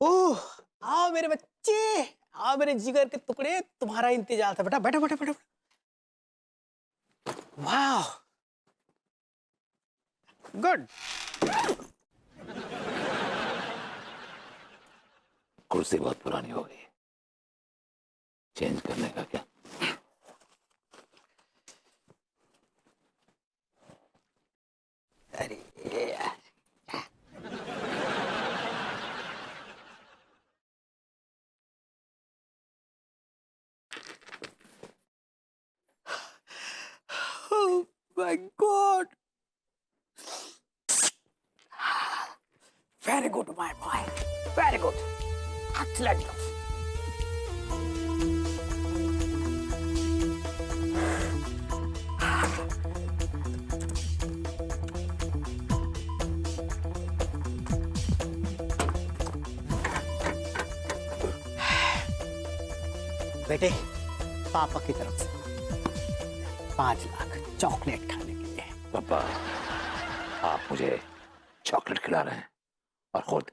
ओह, आओ मेरे बच्चे, आओ मेरे जिगर के टुकड़े, तुम्हारा इंतजार था। बेटा बैठो बैठो बैठो। वाह, गुड। कुर्सी बहुत पुरानी हो गई, चेंज करने का क्या? अरे यार, oh my God, very good my boy, very good, excellent. बेटे, पापा की तरफ से 5 लाख चॉकलेट खाने के लिए। पापा, आप मुझे चॉकलेट खिला रहे हैं और खुद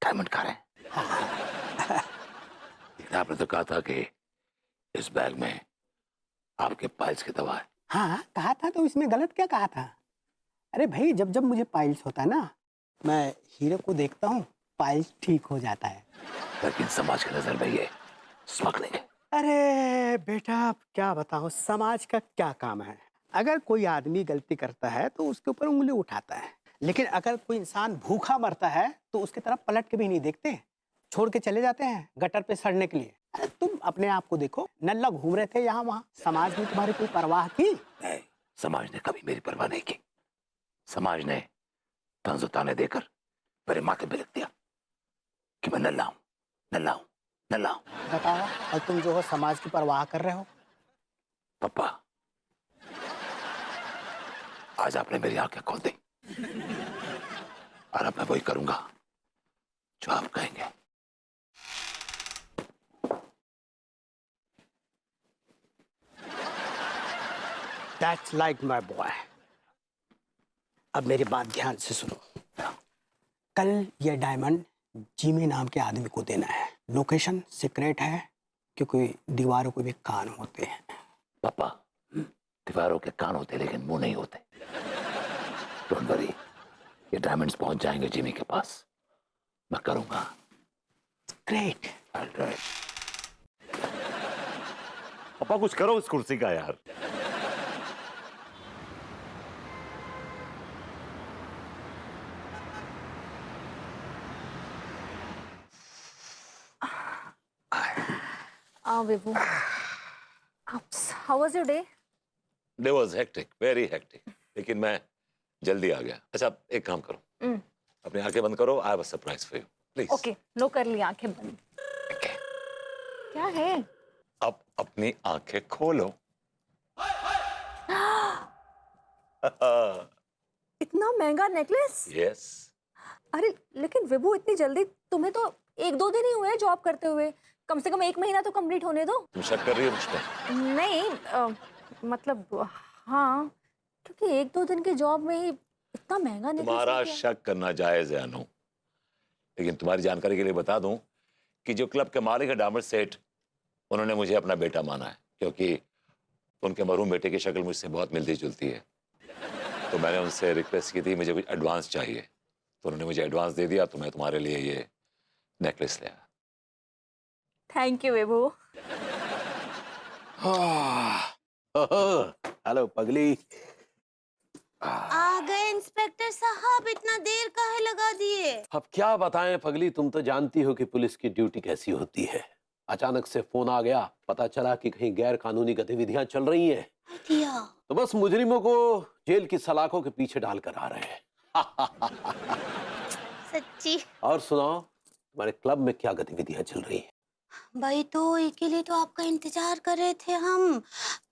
डायमंड खा रहे हैं। लेकिन आपने तो कहा था कि इस बैग में आपके पाइल्स की दवा है। हाँ कहा था, तो इसमें गलत क्या कहा था? अरे भाई, जब जब मुझे पाइल्स होता है ना, मैं हीरो को देखता हूँ, पाइल्स ठीक हो जाता है। लेकिन समाज की नजर में ये स्मगलिंग है। अरे बेटा, अब क्या बताओ, समाज का क्या काम है? अगर कोई आदमी गलती करता है तो उसके ऊपर उंगली उठाता है, लेकिन अगर कोई इंसान भूखा मरता है तो उसकी तरफ पलट के भी नहीं देखते, छोड़ के चले जाते हैं गटर पे सड़ने के लिए। अरे तुम अपने आप को देखो, नल्ला घूम रहे थे यहाँ वहाँ, समाज ने तुम्हारी कोई परवाह की? नहीं, समाज ने कभी मेरी परवाह नहीं की। समाज ने तंज ताने देकर मेरे माथे पे लिख दिया कि मैं नल्ला हूं, नल्ला हूं, नल्ला हूं। बताओ, और तुम जो हो समाज की परवाह कर रहे हो? पापा, आज आपने मेरी आंखें खोल दी और अब मैं वही करूंगा जो आप कहेंगे। That's like my boy. अब मेरी बात ध्यान से सुनो। कल ये डायमंड जिमी नाम के आदमी को देना है। लोकेशन सीक्रेट है, क्योंकि दीवारों को भी कान होते हैं। पापा, दीवारों के कान होते लेकिन मुंह नहीं होते। डोंट वरी, ये डायमंड्स पहुंच जाएंगे जिमी के पास। मैं करूंगा। ग्रेट। पापा कुछ करो उस कुर्सी का यार। Vibhu, how was your day? Day was hectic, very hectic. लेकिन मैं जल्दी आ गया। अच्छा, एक काम करो, अपनी आंखें बंद करो। I have a surprise for you, please. Okay, लो कर ली आंखें बंद। Okay. क्या है? अब अपनी आंखें खोलो। इतना महंगा नेकलेस? Yes. अरे लेकिन विभू, इतनी जल्दी? तुम्हें तो 1-2 दिन ही हुए हैं जॉब करते हुए, कम से कम 1 महीना तो कंप्लीट होने दो। तुम शक कर रही हो मुझ पर? नहीं, मतलब हाँ, क्योंकि 1-2 दिन की जॉब में ही इतना महंगा नेकलेस। तुम्हारा शक करना जायज है अनु, लेकिन तुम्हारी जानकारी के लिए बता दूं कि जो क्लब के मालिक है डामर सेठ, उन्होंने मुझे अपना बेटा माना है, क्योंकि उनके मरहूम बेटे की शक्ल मुझसे बहुत मिलती जुलती है। तो मैंने उनसे रिक्वेस्ट की थी मुझे कुछ एडवांस चाहिए, तो उन्होंने मुझे एडवांस दे दिया, तो मैं तुम्हारे लिए ये नेकलेस ले आया। Thank you Vibhu. हेलो पगली। आ गए इंस्पेक्टर साहब, इतना देर काहे लगा दिए? अब क्या बताएं पगली, तुम तो जानती हो कि पुलिस की ड्यूटी कैसी होती है। अचानक से फोन आ गया, पता चला कि कहीं गैर कानूनी गतिविधियां चल रही हैं। तो बस मुजरिमों को जेल की सलाखों के पीछे डालकर आ रहे हैं। सच्ची? और सुनाओ, तुम्हारे क्लब में क्या गतिविधियां चल रही हैं? भाई, तो के लिए तो आपका इंतजार कर रहे थे हम।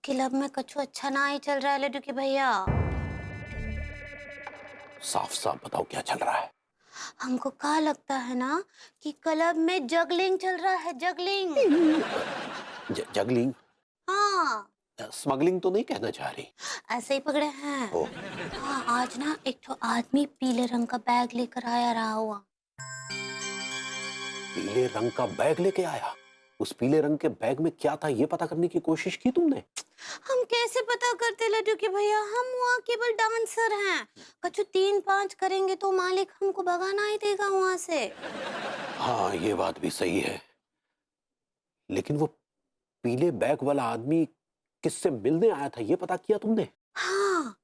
क्लब में कुछ अच्छा ना ही चल रहा है लड्डू के भैया। साफ साफ बताओ क्या चल रहा है। हमको क्या लगता है ना कि क्लब में जगलिंग चल रहा है, जगलिंग। जगलिंग? हाँ। स्मगलिंग तो नहीं कहना चाह रही? ऐसे ही पकड़े हैं। हाँ, आज ना एक तो आदमी पीले रंग का बैग लेकर आया रहा हुआ। पीले रंग का बैग लेके आया। उस पीले रंग के बैग में क्या था ये पता करने की कोशिश की तुमने? हम कैसे पता करते लड्डू के भैया, हम वहाँ केवल डांसर हैं। कछु 3-5 करेंगे तो मालिक हमको भगाना ही देगा वहाँ से। हाँ, ये बात भी सही है। लेकिन वो पीले बैग वाला आदमी किससे मिलने आया था ये पता किया तुमने? हाँ,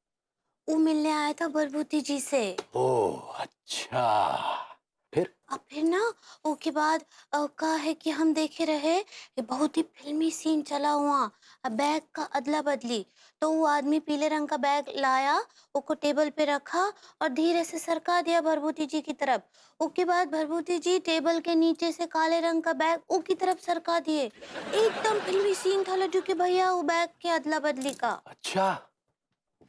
वो मिलने आया था बरबूती जी से। ओह अच्छा, फिर? अब फिर ना उसके बाद कहा है कि हम देखे रहे, ये बहुत ही फिल्मी सीन चला हुआ, बैग का अदला बदली। तो वो आदमी पीले रंग का बैग लाया, उसको टेबल पे रखा और धीरे से सरका दिया भरभूति जी की तरफ। उसके बाद भरभूति जी टेबल के नीचे से काले रंग का बैग उसकी तरफ सरका दिए। एकदम फिल्मी सीन था लड्डू के भैया वो बैग के अदला बदली का। अच्छा,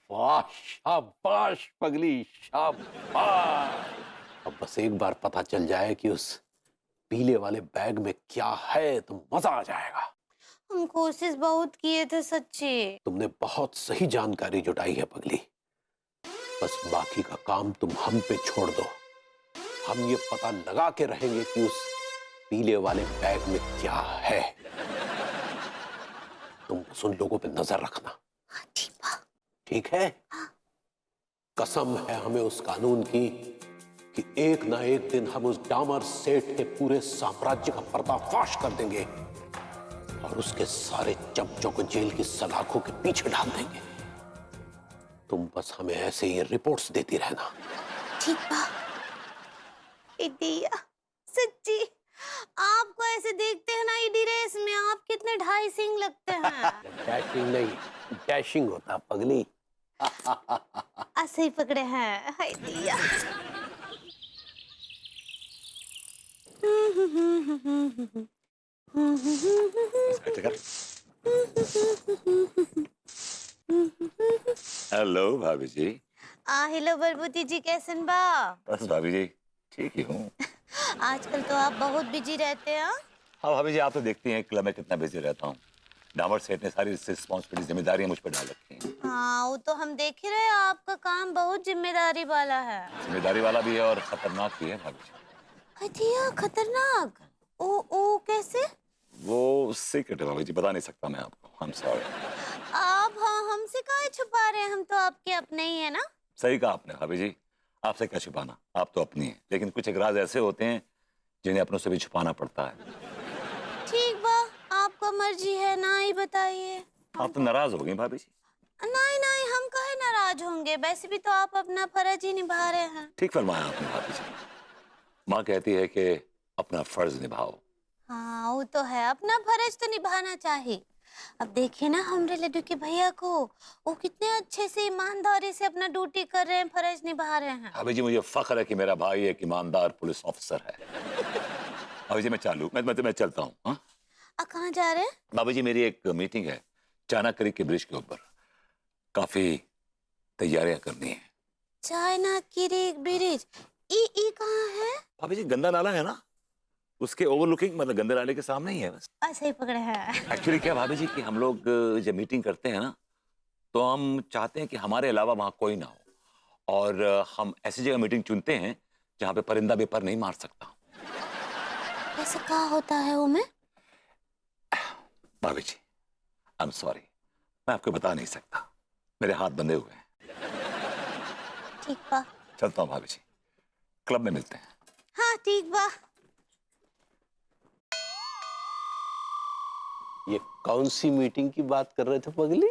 वाह, शाबाश पगली, शाबाश। अब बस एक बार पता चल जाए कि उस पीले वाले बैग में क्या है तो मजा आ जाएगा। हम कोशिश बहुत किए थे सच्ची। तुमने बहुत सही जानकारी जुटाई है पगली। बस बाकी का काम तुम हम पे छोड़ दो। हम ये पता लगा के रहेंगे कि उस पीले वाले बैग में क्या है। तुम बस उन लोगों पे नजर रखना, हाँ, ठीक बा। ठीक है? कसम है हमें उस कानून की कि एक ना एक दिन हम उस डामर सेठ के पूरे साम्राज्य का पर्दाफाश कर देंगे और उसके सारे चमचों को जेल की सलाखों के पीछे डाल देंगे। तुम बस हमें ऐसे ही रिपोर्ट्स देती रहना। ठीक बा। इडिया, सच्ची आपको ऐसे देखते हैं ना इडी रेस में, आप कितने ढाई सिंह लगते हैं। डैशिंग नहीं, डैशिंग होता पगली। ऐसे ही पकड़े हैं। हाय दिया। हेलो भाभी जी। हेलो बरबूती जी, कैसन बा? बस भाभी जी ठीक ही हूँ। आजकल तो आप बहुत बिजी रहते हैं। हाँ भाभी जी, आप तो देखती हैं क्लब में कितना बिजी रहता हूँ। डामर सेठ ने सारी रिस्पॉन्सिबिलिटी, जिम्मेदारियां मुझ पर डाल रखी हैं। हाँ, वो तो हम देख ही रहे हैं, आपका काम बहुत जिम्मेदारी वाला है। जिम्मेदारी वाला भी है और खतरनाक भी है भाभी जी। अतिया खतरनाक? ओ कैसे? वो सीक्रेट है भाभी जी, बता नहीं सकता मैं आपको। I am sorry. आप हमसे काहे छुपा रहे हैं? हम तो आपके अपने ही है ना। सही कहा आपने भाभी जी, आपसे क्या छुपाना, आप तो अपनी हैं। लेकिन कुछ एक राज ऐसे होते हैं जिन्हें अपनों से भी छुपाना पड़ता है। ठीक बा, आपका मर्जी है, ना ही बताइए। आप तो नाराज हो गई भाभी जी। नहीं नहीं, हम काहे नाराज होंगे, वैसे भी तो आप अपना फर्ज ही निभा रहे हैं। ठीक फरमाया आपने भाभी जी। माँ कहती है कि अपना फर्ज निभाओ। हाँ, वो तो है, अपना फर्ज तो निभाना चाहिए। अब देखिए ना हमारे लड्डू के भैया को, वो कितने अच्छे से ईमानदारी से अपना ड्यूटी कर रहे हैं, फर्ज निभा रहे हैं। भाभी जी, मुझे फख्र है कि मेरा भाई एक ईमानदार पुलिस ऑफिसर है। भाभी जी मैं चलता हूँ। हाँ कहाँ जा रहे हैं? भाभी जी, मेरी एक मीटिंग है चाणक्य के ब्रिज के ऊपर, काफी तैयारियां करनी है। चाइना की ब्रिज, ई कहाँ है? भाभी जी, गंदा नाला है ना, उसके ओवरलुकिंग, मतलब गंदे नाले के सामने ही है बस। ऐसे ही पकड़े हैं। एक्चुअली क्या भाभी जी कि हम लोग जब मीटिंग करते हैं ना, तो हम चाहते हैं कि हमारे अलावा वहां कोई ना हो, और हम ऐसी जगह मीटिंग चुनते हैं जहां पे परिंदा भी पर नहीं मार सकता। ऐसे कहाँ होता है वो? मैं भाभी जी आई एम सॉरी, मैं आपको बता नहीं सकता, मेरे हाथ बंधे हुए हैं। ठीक बा। चलता हूँ भाभी जी, क्लब में मिलते हैं। हाँ ठीक बा। ये कौन सी मीटिंग की बात कर रहे थे पगली?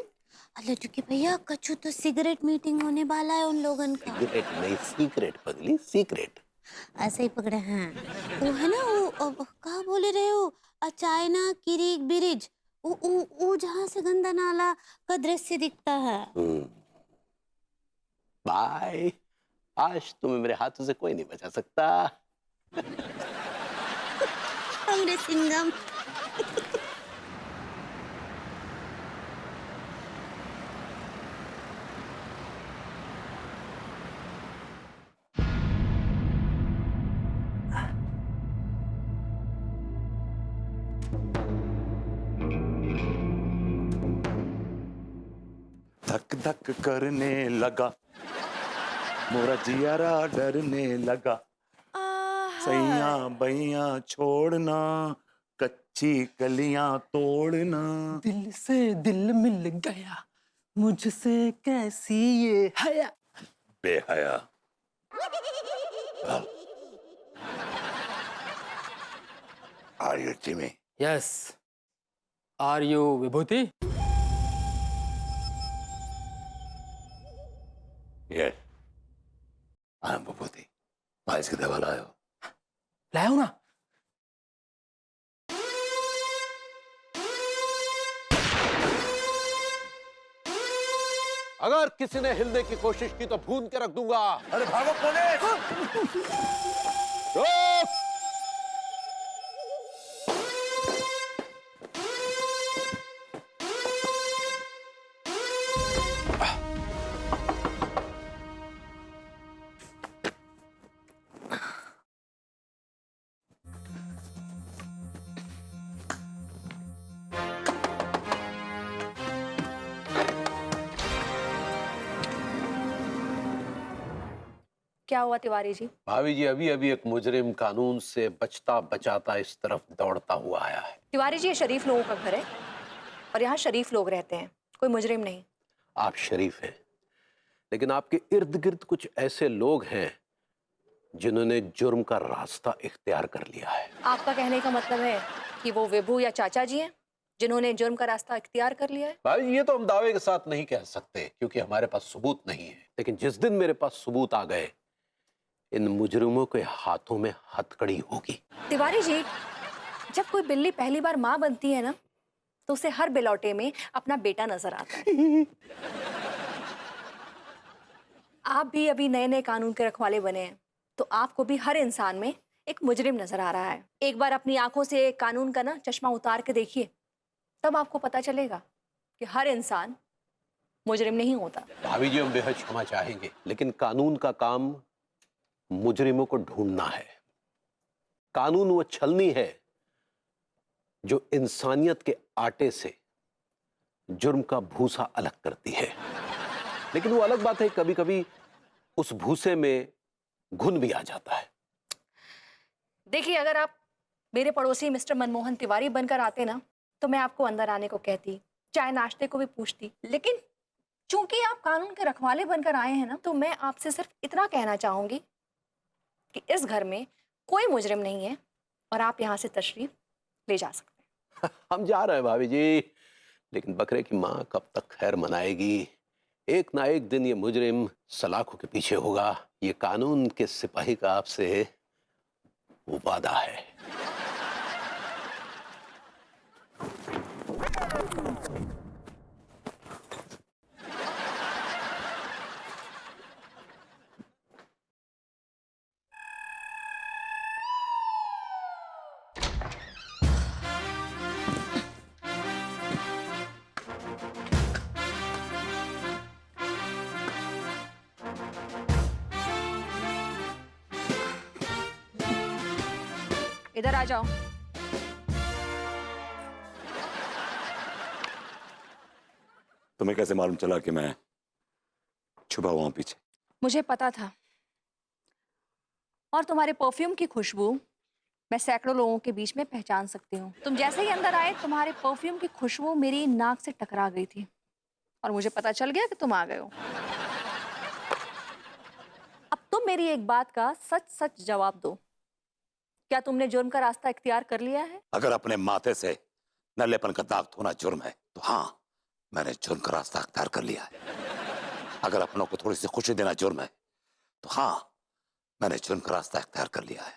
लड्डू के भैया, कछु तो सिगरेट मीटिंग होने वाला है उन लोगन का। सिगरेट नहीं, सीक्रेट पगली, सीक्रेट। ऐसे ही पकड़े हैं। वो है ना, वो कहाँ बोले रहे हो, चाइना की ब्रिज, वो जहाँ से गंदा नाला का दृश्य दिखता है। बाय, आज तुम्हें मेरे हाथों से कोई नहीं बचा सकता। हमरे सिंगम। धक धक करने लगा, मोरा जियारा डरने लगा। सैया बैया छोड़ना, कच्ची कलियां तोड़ना। दिल से दिल मिल गया, मुझसे कैसी ये हया। बेहया। Are you Jimmy? Yes, are you Vibhuti? Yeah I'm विभूति। भाई की दवा लायो। लाओ ना। अगर किसी ने हिलने की कोशिश की तो भून के रख दूंगा। अरे भागो पुलिस! रोक! क्या हुआ तिवारी जी? भाभी जी, अभी अभी एक मुजरिम कानून से बचता बचाता इस तरफ दौड़ता हुआ आया है। तिवारी जी, ये शरीफ लोगों का घर है और यहाँ शरीफ लोग रहते हैं, कोई मुजरिम नहीं। आप शरीफ हैं, लेकिन आपके इर्द गिर्द कुछ ऐसे लोग हैं जिन्होंने जुर्म का रास्ता इख्तियार कर लिया है। आपका कहने का मतलब है कि वो विभू या चाचा जी हैं जिन्होंने जुर्म का रास्ता इख्तियार कर लिया है? भाई, ये तो हम दावे के साथ नहीं कह सकते क्योंकि हमारे पास सबूत नहीं है, लेकिन जिस दिन मेरे पास सबूत आ गए, इन मुजरिमों के हाथों में हथकड़ी होगी। तिवारी जी, जब कोई बिल्ली पहली बार माँ बनती है ना, तो उसे हर बिलौटे में अपना बेटा नजर आता है। आप भी अभी नए नए कानून के रखवाले बने हैं, तो आपको भी हर इंसान में एक मुजरिम नजर आ रहा है। एक बार अपनी आंखों से कानून का ना चश्मा उतार के देखिए, तब आपको पता चलेगा कि हर इंसान मुजरिम नहीं होता। भाभी जी, हम बेहद क्षमा चाहेंगे, लेकिन कानून का काम मुजरिमों को ढूंढना है। कानून वो छलनी है जो इंसानियत के आटे से जुर्म का भूसा अलग करती है, लेकिन वो अलग बात है, कभी कभी उस भूसे में घुन भी आ जाता है। देखिए, अगर आप मेरे पड़ोसी मिस्टर मनमोहन तिवारी बनकर आते ना, तो मैं आपको अंदर आने को कहती, चाय नाश्ते को भी पूछती, लेकिन चूंकि आप कानून के रखवाले बनकर आए हैं ना, तो मैं आपसे सिर्फ इतना कहना चाहूंगी कि इस घर में कोई मुजरिम नहीं है और आप यहाँ से तशरीफ ले जा सकते हैं। हम जा रहे हैं भाभी जी, लेकिन बकरे की माँ कब तक खैर मनाएगी? एक ना एक दिन ये मुजरिम सलाखों के पीछे होगा। ये कानून के सिपाही का आपसे वो वादा है। इधर आ जाओ। तुम्हें कैसे मालूम चला कि मैं छुपा हुआ हूं पीछे? मुझे पता था, और तुम्हारे परफ्यूम की खुशबू मैं सैकड़ों लोगों के बीच में पहचान सकती हूँ। तुम जैसे ही अंदर आए, तुम्हारे परफ्यूम की खुशबू मेरी नाक से टकरा गई थी और मुझे पता चल गया कि तुम आ गए हो। अब तुम मेरी एक बात का सच सच जवाब दो, क्या तुमने जुर्म का रास्ता इख्तियार कर लिया है? अगर अपने माथे से नल्लेपन का दाग धोना जुर्म है, तो हाँ, मैंने जुर्म का रास्ता इख्तियार कर लिया है। अगर अपनों को थोड़ी सी खुशी देना जुर्म है, तो हाँ, मैंने जुर्म का रास्ता इख्तियार कर लिया है।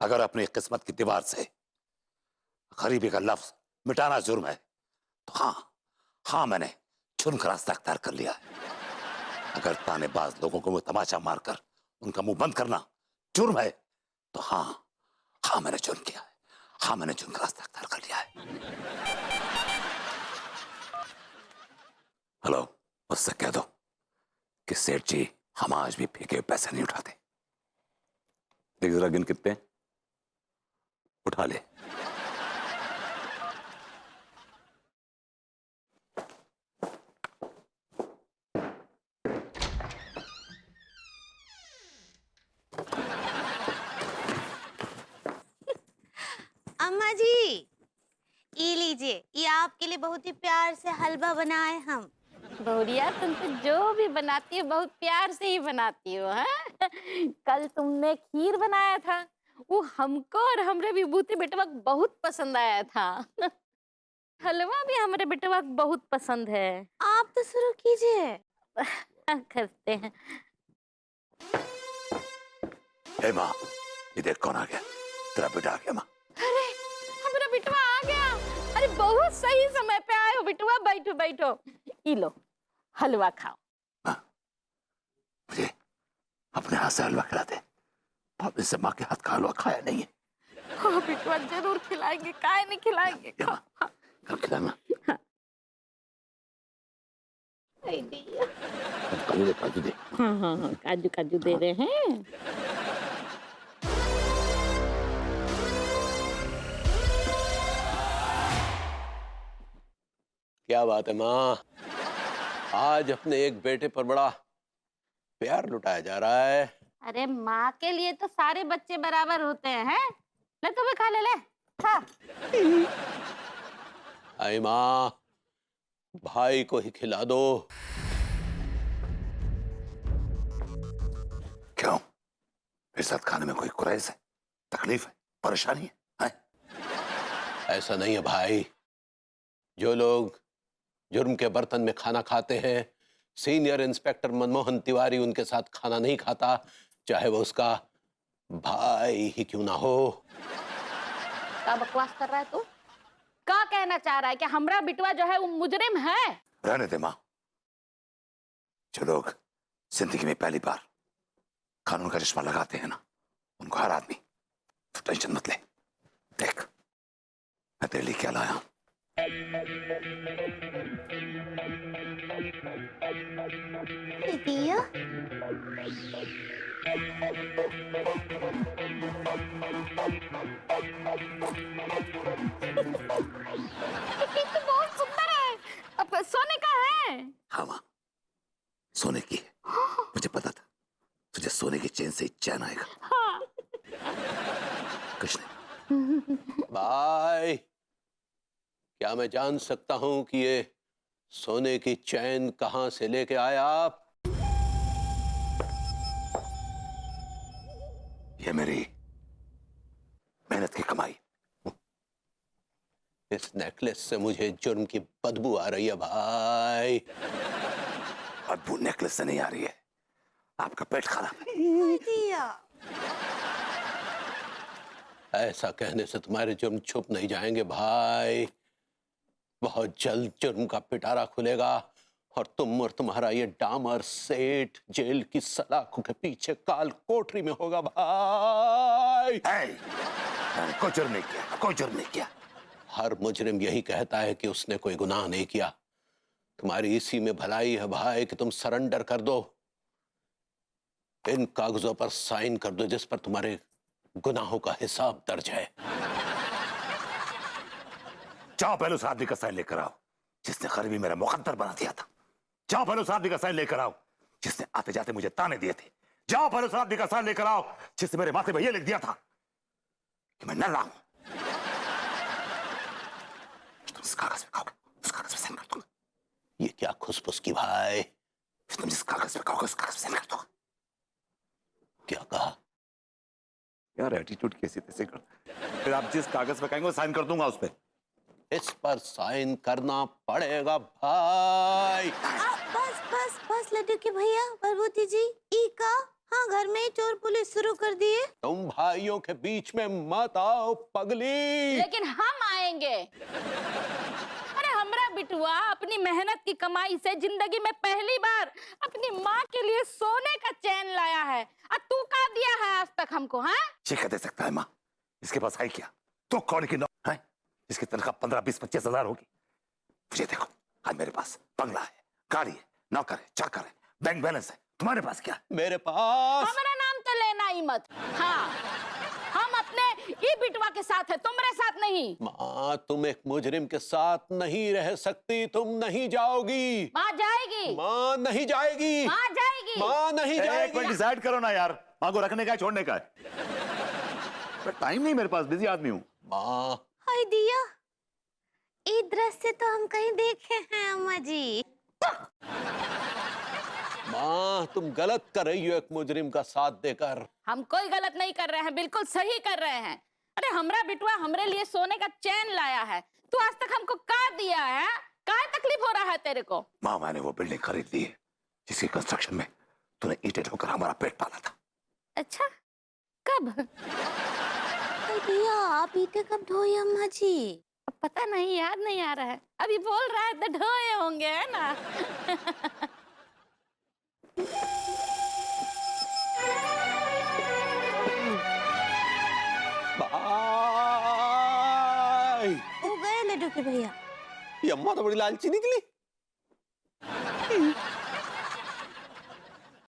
अगर अपनी किस्मत की दीवार से गरीबी का लफ्ज मिटाना जुर्म है, तो हाँ, मैंने जुर्म का रास्ता इख्तियार कर लिया है। अगर तानेबाज लोगों को तमाचा मारकर उनका मुंह बंद करना जुर्म है, तो हाँ, मैंने जुर्म किया है। हाँ, मैंने जुर्म का रास्ता इख्तियार कर लिया है। हेलो, उससे कह दो कि सेठ जी हम आज भी फेंके पैसे नहीं उठाते। देख जरा गिन कितने, उठा ले। अम्मा जी, ये लीजिए, ये आपके लिए बहुत ही प्यार से हलवा बनाए हम। बहुरिया, तुम तो जो भी बनाती हो बहुत प्यार से ही बनाती हो, हाँ? कल तुमने खीर बनाया था, वो हमको और हमरे विभूति बेटवा को बहुत पसंद आया था। हलवा भी हमारे बेटवा को बहुत पसंद है। आप तो शुरू कीजिए। करते हैं। हे माँ, ये देख कौन आ गया। तेरा बेटा आ गया माँ। अरे हमारा बेटवा आ गया। अरे बहुत सही समय पे आए हो बेटवा, बैठो बैठो, ई लो हलवा खाओ। हाँ, मुझे अपने हाथ से हलवा खिला दे। बहुत दिन से माँ के हाथ का हलवा खाया नहीं है। हाँ बेटवा, जरूर खिलाएंगे, काहे नहीं खिलाएंगे। ये माँ, कब खिलाना? काजू दे, काजू दे। हाँ हाँ हाँ, काजू काजू दे रहे हैं। क्या बात है माँ, आज अपने एक बेटे पर बड़ा प्यार लुटाया जा रहा है। अरे माँ के लिए तो सारे बच्चे बराबर होते हैं। ले तुम्हें खा, ले खा। आई माँ, भाई को ही खिला दो। क्यों? मेरे साथ खाने में कोई कुरैश है, तकलीफ है, परेशानी है? ऐसा नहीं है भाई, जो लोग जुर्म के बर्तन में खाना खाते हैं, सीनियर इंस्पेक्टर मनमोहन तिवारी उनके साथ खाना नहीं खाता, चाहे वो उसका भाई ही क्यों ना हो। क्या बकवास कर रहा है तू? क्या कहना चाह रहा है कि हमरा बिटवा जो है वो मुजरिम है? रहने दे माँ। जो लोग जिंदगी में पहली बार कानून का चश्मा लगाते हैं ना, उनको हर आदमी तो टेंशन मत ले। देख, मैं तेरे लिए क्या लाया हूं। दिया ये तो बहुत सुंदर है। अब सोने का है? हाँ माँ, सोने की है। मुझे पता था तुझे सोने की चेन से ही चैन आएगा। हाँ। कुछ नहीं। भाई, क्या मैं जान सकता हूं कि ये सोने की चैन कहां से लेके आया आप? ये मेरी मेहनत की कमाई। इस नेकलेस से मुझे जुर्म की बदबू आ रही है भाई। बदबू नेकलेस से नहीं आ रही है, आपका पेट खराब है। दिया ऐसा कहने से तुम्हारे जुर्म छुप नहीं जाएंगे भाई। बहुत जल्द जुर्म का पिटारा खुलेगा और तुम और तुम्हारा ये डामर सेठ जेल की सलाखों के पीछे काल कोठरी में होगा भाई। मैंने कोई जुर्म नहीं किया, कोई जुर्म नहीं किया। हर मुजरिम यही कहता है कि उसने कोई गुनाह नहीं किया। तुम्हारी इसी में भलाई है भाई कि तुम सरेंडर कर दो। इन कागजों पर साइन कर दो जिस पर तुम्हारे गुनाहों का हिसाब दर्ज है। जाओ पहले उस आदमी का साइन लेकर आओ जिसने गरीबी मेरा मुकद्दर बना दिया था। जाओ पहले उस आदमी का साइन लेकर आओ जिसने आते जाते मुझे ताने दिए थे। जाओ पहले उस आदमी का साइन लेकर आओ जिसने मेरे माथे पर यह लिख दिया था कि मैं नल्ला हूं। तुम इस कागज पे खाओगे, उस कागज पे साइन कर दूंगा। ये क्या खुसफुस की भाई? तुम जिस कागज पे खाओगे उस कागज पे साइन कर दूंगा। क्या कहा? यार एटीट्यूड कैसे तैसे कर, फिर आप जिस कागज पे कहेंगे वो साइन कर दूंगा उस पे। इस पर साइन करना पड़ेगा भाई। बस बस बस लड्डू के भैया, प्रभुति जी, ई का हाँ घर में ही चोर पुलिस शुरू कर दिए। तुम भाइयों के बीच में मत आओ पगली। लेकिन हम आएंगे। अरे हमरा बिटुआ अपनी मेहनत की कमाई से जिंदगी में पहली बार अपनी माँ के लिए सोने का चैन लाया है। और तू क्या दिया है आज तक हमको? हाँ, ये क्या दे सकता है माँ? इसके पास है क्या? तो कौन की नौ है इसकी तनख्वाह 15, 20, 25 हजार होगी। मुझे देखो, आज मेरे पास बंगला है, गाड़ी है, नौकर है, चाकर है, बैंक बैलेंस है। तुम्हारे पास क्या? मेरे पास हमारा नाम तो लेना ही मत। हाँ, हम अपने ई बिटवा के साथ है, तुम्हारे साथ नहीं। माँ, तुम एक मुजरिम के साथ नहीं रह सकती। तुम नहीं जाओगी। माँ जाएगी। माँ नहीं जाएगी। माँ जाएगी। माँ नहीं एक जाएगी। मिनट डिसाइड करो ना यार, माँ को रखने का है, छोड़ने का है। टाइम नहीं मेरे पास, बिजी आदमी हूँ। माँ हाय दिया, ये दृश्य तो हम कहीं देखे हैं अम्मा जी। माँ तुम गलत कर रही हो एक मुजरिम का साथ देकर। हम कोई गलत नहीं कर रहे हैं, बिल्कुल सही कर रहे हैं। अरे हमरा बिटवा हमरे लिए सोने का चैन लाया है, तू आज तक हमको का दिया है? का तकलीफ हो रहा है तेरे को? माँ मैंने वो बिल्डिंग खरीद ली है जिसके कंस्ट्रक्शन में तूने ईंटें ठोकर हमारा पेट पाला था। अच्छा, कब? हाय दिया, आप ईंटें कब ढोई अम्मा जी? अब पता नहीं, याद नहीं आ रहा है। अभी बोल रहा है तो ढोए होंगे, है ना? बाय। वो गए लड्डू के भैया। ये अम्मा तो बड़ी लालची निकली।